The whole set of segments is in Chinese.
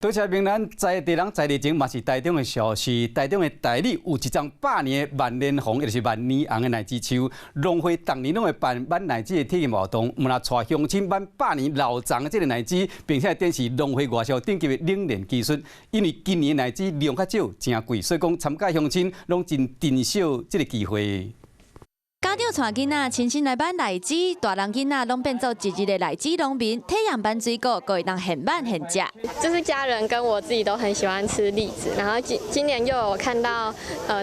多谢明咱在地人在地情嘛是台中的小事，台中的台里有一张100年的万年红，也就是万年红的奶枝树，农会当年拢会办挽奶枝的体验活动，我们来带乡亲挽100年老长的这个奶枝，并且展示农会外销顶级的冷链技术。因为今年奶枝量较少，真贵，所以讲参加乡亲拢真珍惜这个机会。 家长带囡仔亲身来挽奶枝，大人囡仔拢变做一日的奶枝农民，体验挽水果，可以当现挽现吃。就是家人跟我自己都很喜欢吃栗子，然后今年又有看到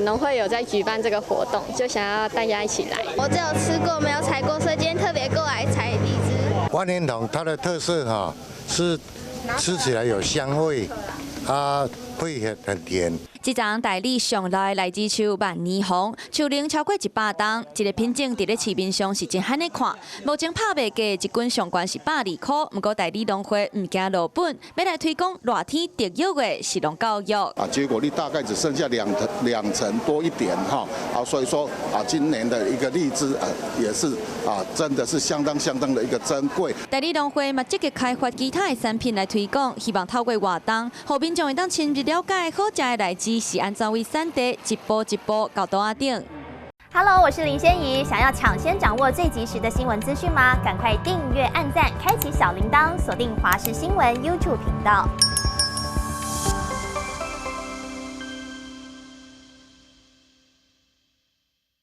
农会有在举办这个活动，就想要大家一起来。我只有吃过没有采过，所以今天特别过来采荔枝。万年红它的特色是吃起来有香味，会很甜。 这张台里上来的奶枝树万年红，树龄超过100栋，一个品种伫咧市面上是真罕的看。目前拍卖价一斤上悬是120块，不过台里农会唔惊落本，要来推广热天特有的食农教育。结果率大概只剩下两成多一点所以说今年的一个荔枝也是真的是相当的一个珍贵。台里农会嘛积极开发其他的产品来推广，希望透过活动，后民众会当深入了解好食的奶枝。 是安怎为产地一步一步到桌仔顶。Hello， 我是林仙怡。想要抢先掌握最及时的新闻资讯吗？赶快订阅、按赞、开启小铃铛，锁定华视新闻 YouTube 频道。